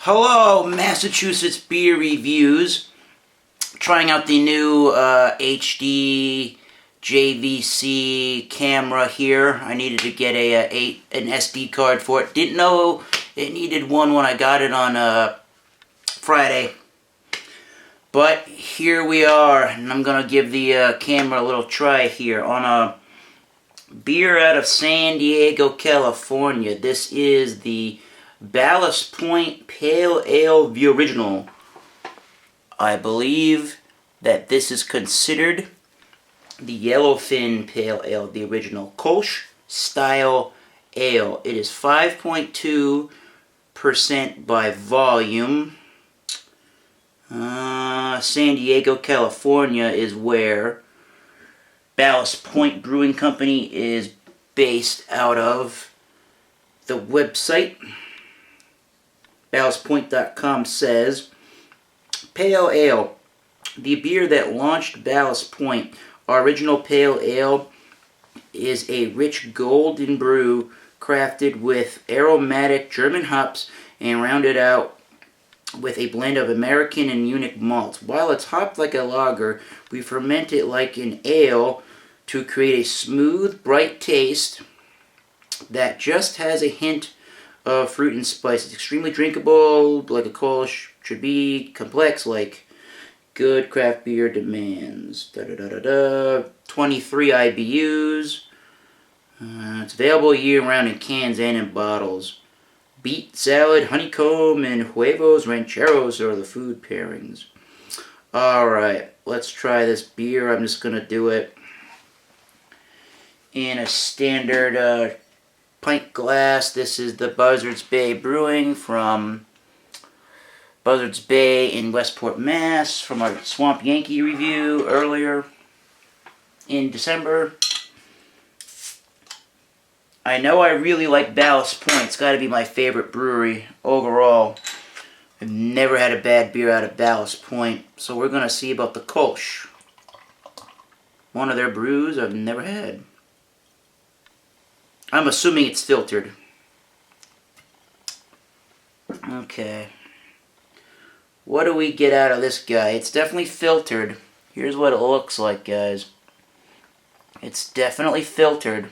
Hello, Massachusetts Beer Reviews. Trying out the new HD JVC camera here. I needed to get an SD card for it. Didn't know it needed one when I got it on Friday. But here we are, and I'm going to give the camera a little try here on a beer out of San Diego, California. This is the Ballast Point Pale Ale, the original. I believe that this is considered the Yellowfin Pale Ale, the original Kölsch style ale. It is 5.2% by volume. San Diego, California is where Ballast Point Brewing Company is based out of. The website ballastpoint.com says, Pale Ale, the beer that launched Ballast Point. Our original Pale Ale is a rich golden brew crafted with aromatic German hops and rounded out with a blend of American and Munich malts. While it's hopped like a lager, we ferment it like an ale to create a smooth, bright taste that just has a hint of fruit and spice. It's extremely drinkable, like a Kölsch should be, complex, like good craft beer demands. 23 IBUs. It's available year-round in cans and in bottles. Beet, salad, honeycomb, and huevos rancheros are the food pairings. Alright, let's try this beer. I'm just going to do it in a standard pint glass. This is the Buzzards Bay Brewing from Buzzards Bay in Westport, Mass. From our Swamp Yankee review earlier in December. I know I really like Ballast Point. It's got to be my favorite brewery overall. I've never had a bad beer out of Ballast Point. So we're going to see about the Kölsch. One of their brews I've never had. I'm assuming it's filtered. Okay. What do we get out of this guy? It's definitely filtered. Here's what it looks like, guys. It's definitely filtered.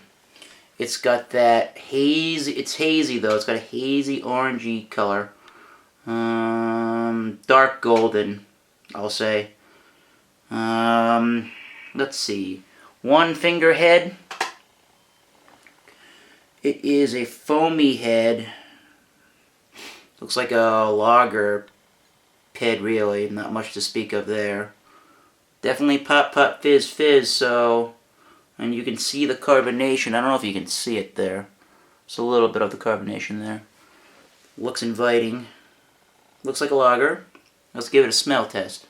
It's got that hazy, it's hazy though. It's got a hazy orangey color. Dark golden, I'll say. Let's see. One finger head. It is a foamy head. Looks like a lager head, really. Not much to speak of there. Definitely pop, pop, fizz, fizz, so... And you can see the carbonation. I don't know if you can see it there. Just a little bit of the carbonation there. Looks inviting. Looks like a lager. Let's give it a smell test.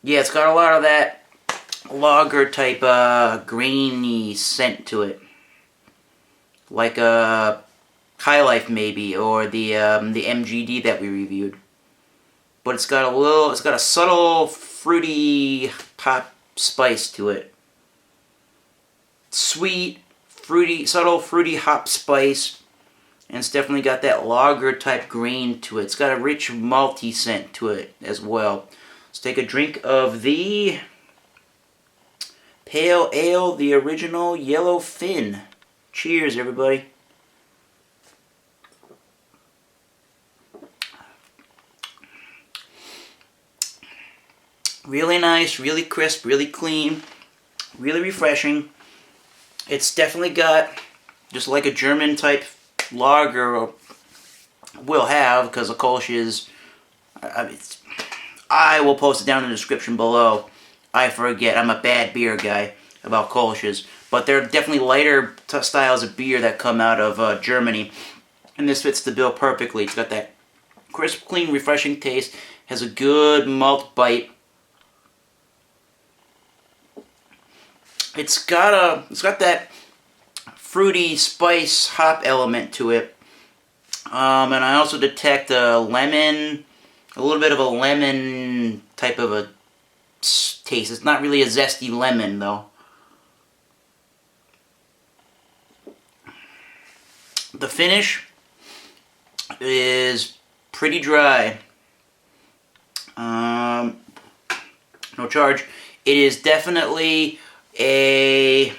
Yeah, it's got a lot of that lager type grainy scent to it, like a High Life maybe, or the MGD that we reviewed. But it's got a subtle fruity hop spice to it. Sweet, fruity, subtle fruity hop spice, and it's definitely got that lager type grain to it. It's got a rich malty scent to it as well. Let's take a drink of the Pale Ale, the original Yellowfin. Cheers, everybody. Really nice, really crisp, really clean, really refreshing. It's definitely got, just like a German type lager will have, because the Kölsch is, I will post it down in the description below. I forget, I'm a bad beer guy about Kölsches, but they're definitely lighter styles of beer that come out of Germany, and this fits the bill perfectly. It's got that crisp, clean, refreshing taste, has a good malt bite. It's got that fruity spice hop element to it. And I also detect a lemon, a little bit of a lemon type of a taste. It's not really a zesty lemon though. The finish is pretty dry. No charge. It is definitely a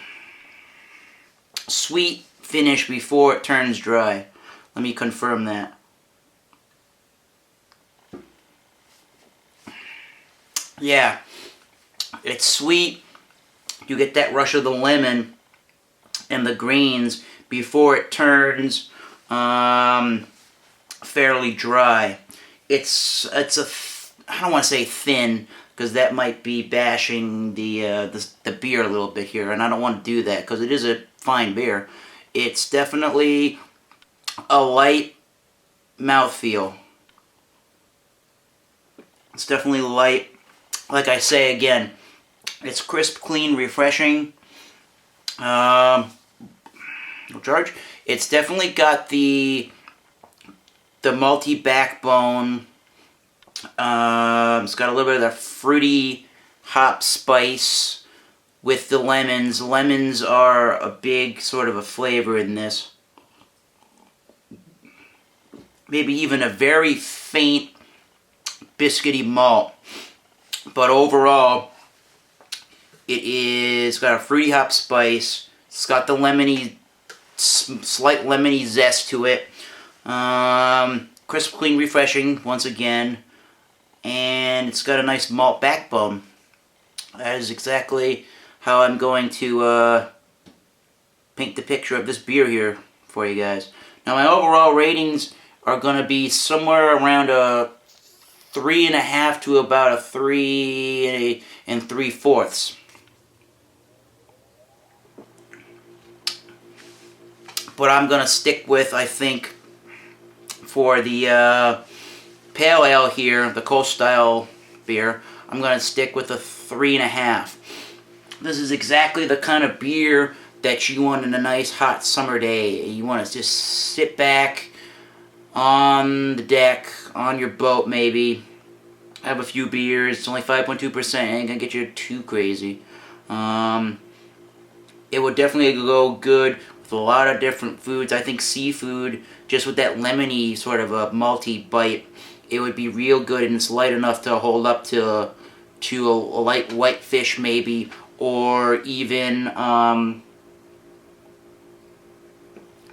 sweet finish before it turns dry. Let me confirm that. Yeah, it's sweet. You get that rush of the lemon and the greens before it turns fairly dry. It's I don't want to say thin, because that might be bashing the beer a little bit here, and I don't want to do that because it is a fine beer. It's definitely a light mouthfeel. It's definitely light. Like I say again, it's crisp, clean, refreshing. No charge. It's definitely got the malty backbone. It's got a little bit of that fruity hop spice with the lemons. Lemons are a big sort of a flavor in this. Maybe even a very faint biscuity malt. But overall, it is got a fruity hop spice. It's got the lemony, slight lemony zest to it. Crisp, clean, refreshing, once again. And it's got a nice malt backbone. That is exactly how I'm going to paint the picture of this beer here for you guys. Now my overall ratings are going to be somewhere around a 3.5 to about a 3 3/4. But I'm going to stick with, I think, for the pale ale here, the Kölsch style beer, I'm going to stick with a 3.5. This is exactly the kind of beer that you want on a nice hot summer day. You want to just sit back on the deck, on your boat maybe, have a few beers. It's only 5.2%, ain't going to get you too crazy. It would definitely go good with a lot of different foods. I think seafood, just with that lemony sort of a malty bite, it would be real good, and it's light enough to hold up to a light white fish maybe, or even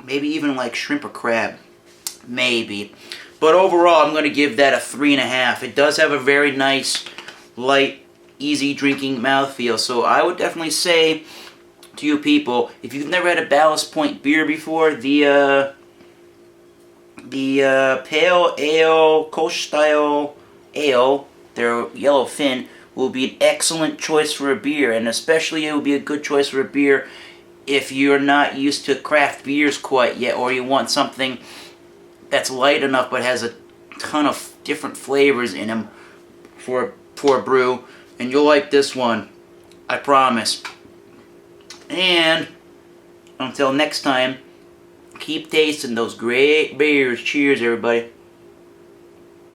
maybe even like shrimp or crab, maybe. But overall, I'm going to give that a 3.5. It does have a very nice, light, easy drinking mouthfeel. So I would definitely say to you people, if you've never had a Ballast Point beer before, the pale ale, Kölsch style ale, their Yellowfin, will be an excellent choice for a beer, and especially it will be a good choice for a beer if you're not used to craft beers quite yet, or you want something that's light enough but has a ton of different flavors in them for a brew, and you'll like this one, I promise. And until next time, keep tasting those great beers. Cheers, everybody.